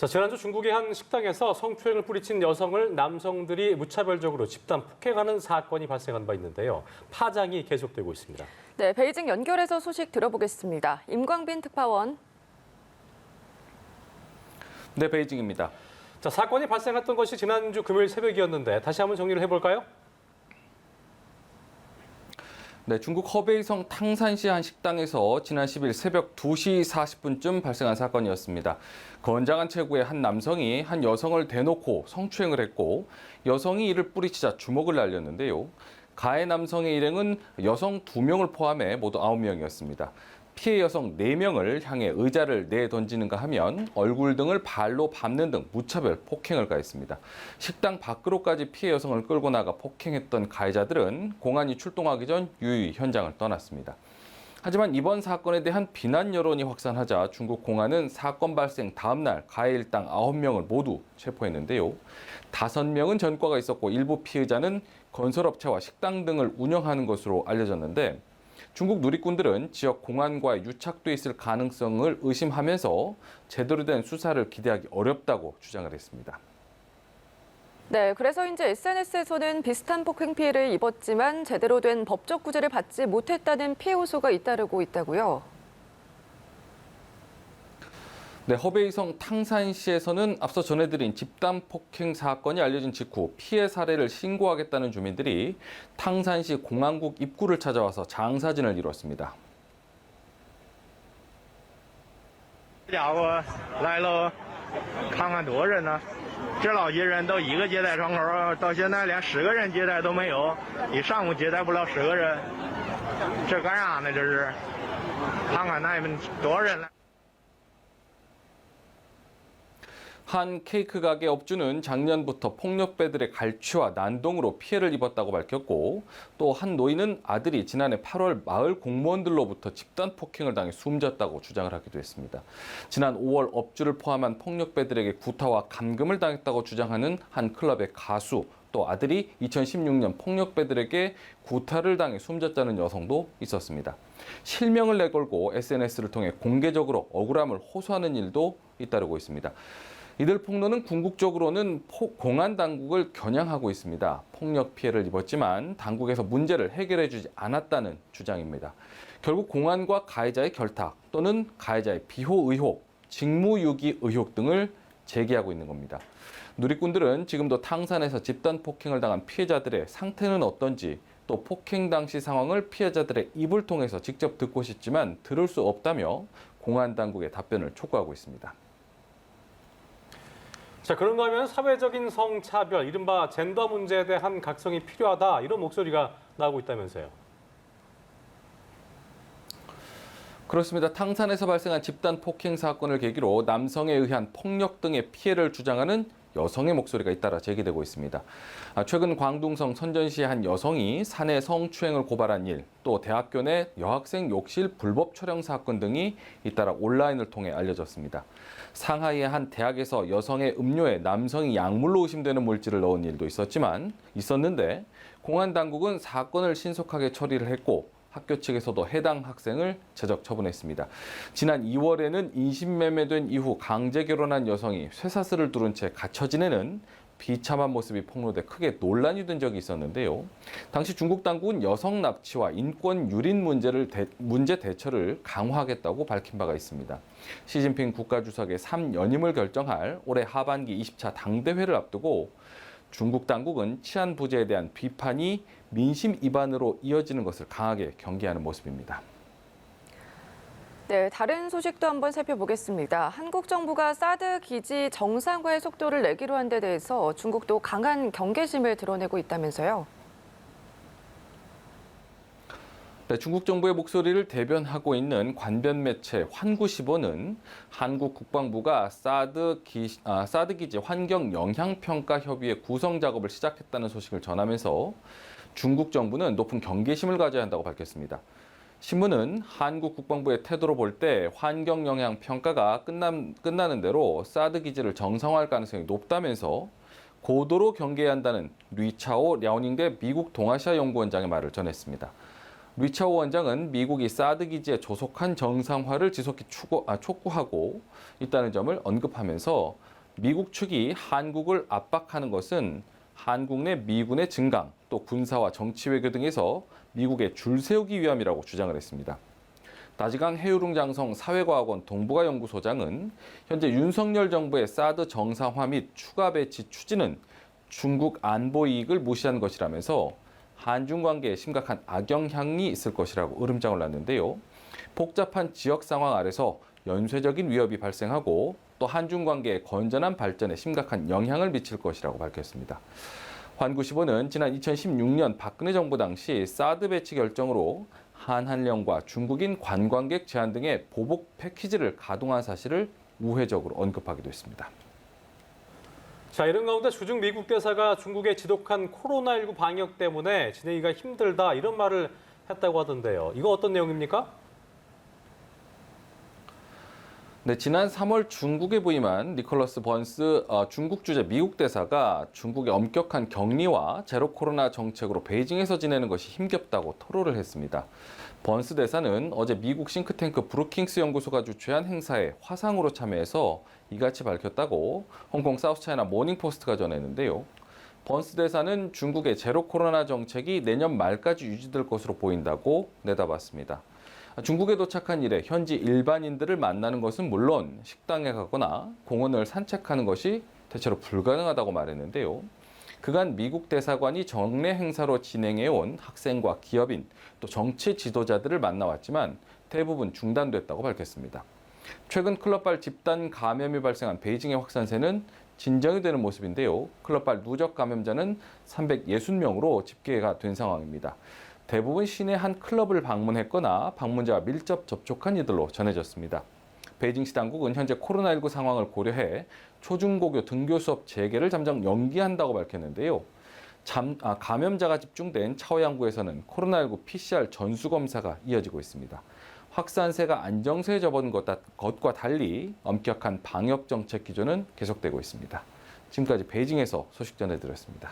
자, 지난주 중국의 한 식당에서 성추행을 뿌리친 여성을 남성들이 무차별적으로 집단 폭행하는 사건이 발생한 바 있는데요. 파장이 계속되고 있습니다. 네, 베이징 연결해서 소식 들어보겠습니다. 임광빈 특파원. 네, 베이징입니다. 자, 사건이 발생했던 것이 지난주 금요일 새벽이었는데 다시 한번 정리를 해볼까요? 네, 중국 허베이성 탕산시 한 식당에서 지난 10일 새벽 2시 40분쯤 발생한 사건이었습니다. 건장한 체구의 한 남성이 한 여성을 대놓고 성추행을 했고 여성이 이를 뿌리치자 주먹을 날렸는데요. 가해 남성의 일행은 여성 2명을 포함해 모두 9명이었습니다. 피해 여성 4명을 향해 의자를 내던지는가 하면 얼굴 등을 발로 밟는 등 무차별 폭행을 가했습니다. 식당 밖으로까지 피해 여성을 끌고 나가 폭행했던 가해자들은 공안이 출동하기 전 유유히 현장을 떠났습니다. 하지만 이번 사건에 대한 비난 여론이 확산하자 중국 공안은 사건 발생 다음 날 가해 일당 9명을 모두 체포했는데요. 5명은 전과가 있었고 일부 피해자는 건설업체와 식당 등을 운영하는 것으로 알려졌는데 중국 누리꾼들은 지역 공안과의 유착돼 있을 가능성을 의심하면서 제대로 된 수사를 기대하기 어렵다고 주장을 했습니다. 네, 그래서 이제 SNS에서는 비슷한 폭행 피해를 입었지만 제대로 된 법적 구제를 받지 못했다는 피해 호소가 잇따르고 있다고요. 네, 허베이성 탕산시에서는 앞서 전해드린 집단 폭행 사건이 알려진 직후 피해 사례를 신고하겠다는 주민들이 탕산시 공안국 입구를 찾아와서 장사진을 이뤘습니다. 这家伙来了，看看多少人呢？这老些人都一个接待窗口，到现在连10个人接待都没有，一上午接待不了10个人，这干啥呢？这是，看看那们多少人来。 한 케이크 가게 업주는 작년부터 폭력배들의 갈취와 난동으로 피해를 입었다고 밝혔고 또 한 노인은 아들이 지난해 8월 마을 공무원들로부터 집단 폭행을 당해 숨졌다고 주장을 하기도 했습니다. 지난 5월 업주를 포함한 폭력배들에게 구타와 감금을 당했다고 주장하는 한 클럽의 가수 또 아들이 2016년 폭력배들에게 구타를 당해 숨졌다는 여성도 있었습니다. 실명을 내걸고 SNS를 통해 공개적으로 억울함을 호소하는 일도 잇따르고 있습니다. 이들 폭로는 궁극적으로는 공안 당국을 겨냥하고 있습니다. 폭력 피해를 입었지만 당국에서 문제를 해결해주지 않았다는 주장입니다. 결국 공안과 가해자의 결탁 또는 가해자의 비호 의혹, 직무유기 의혹 등을 제기하고 있는 겁니다. 누리꾼들은 지금도 탕산에서 집단 폭행을 당한 피해자들의 상태는 어떤지 또 폭행 당시 상황을 피해자들의 입을 통해서 직접 듣고 싶지만 들을 수 없다며 공안 당국의 답변을 촉구하고 있습니다. 자, 그런가 하면 사회적인 성차별, 이른바 젠더 문제에 대한 각성이 필요하다, 이런 목소리가 나오고 있다면서요. 그렇습니다. 탕산에서 발생한 집단 폭행 사건을 계기로 남성에 의한 폭력 등의 피해를 주장하는 여성의 목소리가 잇따라 제기되고 있습니다. 최근 광둥성 선전시의 한 여성이 사내 성추행을 고발한 일, 또 대학교 내 여학생 욕실 불법 촬영 사건 등이 잇따라 온라인을 통해 알려졌습니다. 상하이의 한 대학에서 여성의 음료에 남성이 약물로 의심되는 물질을 넣은 일도 있었는데 공안 당국은 사건을 신속하게 처리를 했고 학교 측에서도 해당 학생을 제적 처분했습니다. 지난 2월에는 인신매매된 이후 강제 결혼한 여성이 쇠사슬을 두른 채 갇혀 지내는 비참한 모습이 폭로돼 크게 논란이 된 적이 있었는데요. 당시 중국 당국은 여성 납치와 인권 유린 문제 대처를 강화하겠다고 밝힌 바가 있습니다. 시진핑 국가주석의 3연임을 결정할 올해 하반기 20차 당대회를 앞두고 중국 당국은 치안 부재에 대한 비판이 민심 위반으로 이어지는 것을 강하게 경계하는 모습입니다. 네, 다른 소식도 한번 살펴보겠습니다. 한국 정부가 사드 기지 정상화의 속도를 내기로 한 데 대해서 중국도 강한 경계심을 드러내고 있다면서요. 네, 중국 정부의 목소리를 대변하고 있는 관변 매체 환구시보는 한국 국방부가 사드 기지 환경 영향 평가 협의회 구성 작업을 시작했다는 소식을 전하면서 중국 정부는 높은 경계심을 가져야 한다고 밝혔습니다. 신문은 한국 국방부의 태도로 볼 때 환경 영향 평가가 끝나는 대로 사드 기지를 정상화할 가능성이 높다면서 고도로 경계해야 한다는 류차오 랴오닝대 미국 동아시아 연구원장의 말을 전했습니다. 리차오 원장은 미국이 사드 기지의 조속한 정상화를 지속히 촉구하고 있다는 점을 언급하면서 미국 측이 한국을 압박하는 것은 한국 내 미군의 증강, 또 군사와 정치 외교 등에서 미국에 줄 세우기 위함이라고 주장을 했습니다. 나지강 해유룽장성 사회과학원 동북아 연구소장은 현재 윤석열 정부의 사드 정상화 및 추가 배치 추진은 중국 안보 이익을 무시한 것이라면서 한중 관계에 심각한 악영향이 있을 것이라고 으름장을 놨는데요. 복잡한 지역 상황 아래서 연쇄적인 위협이 발생하고 또 한중 관계의 건전한 발전에 심각한 영향을 미칠 것이라고 밝혔습니다. 환구시보는 지난 2016년 박근혜 정부 당시 사드 배치 결정으로 한한령과 중국인 관광객 제한 등의 보복 패키지를 가동한 사실을 우회적으로 언급하기도 했습니다. 자, 이런 가운데 주중 미국 대사가 중국의 지독한 코로나19 방역 때문에 지내기가 힘들다 이런 말을 했다고 하던데요. 이거 어떤 내용입니까? 네, 지난 3월 중국에 부임한 니콜러스 번스 중국 주재 미국 대사가 중국의 엄격한 격리와 제로 코로나 정책으로 베이징에서 지내는 것이 힘겹다고 토로를 했습니다. 번스 대사는 어제 미국 싱크탱크 브루킹스 연구소가 주최한 행사에 화상으로 참여해서 이같이 밝혔다고 홍콩 사우스차이나 모닝포스트가 전했는데요. 번스 대사는 중국의 제로 코로나 정책이 내년 말까지 유지될 것으로 보인다고 내다봤습니다. 중국에 도착한 이래 현지 일반인들을 만나는 것은 물론 식당에 가거나 공원을 산책하는 것이 대체로 불가능하다고 말했는데요. 그간 미국 대사관이 정례 행사로 진행해온 학생과 기업인 또 정치 지도자들을 만나왔지만 대부분 중단됐다고 밝혔습니다. 최근 클럽발 집단 감염이 발생한 베이징의 확산세는 진정이 되는 모습인데요. 클럽발 누적 감염자는 360명으로 집계가 된 상황입니다. 대부분 시내 한 클럽을 방문했거나 방문자와 밀접 접촉한 이들로 전해졌습니다. 베이징시 당국은 현재 코로나19 상황을 고려해 초중고교 등교 수업 재개를 잠정 연기한다고 밝혔는데요. 감염자가 집중된 차오양구에서는 코로나19 PCR 전수검사가 이어지고 있습니다. 확산세가 안정세에 접어든 것과 달리 엄격한 방역 정책 기조는 계속되고 있습니다. 지금까지 베이징에서 소식 전해드렸습니다.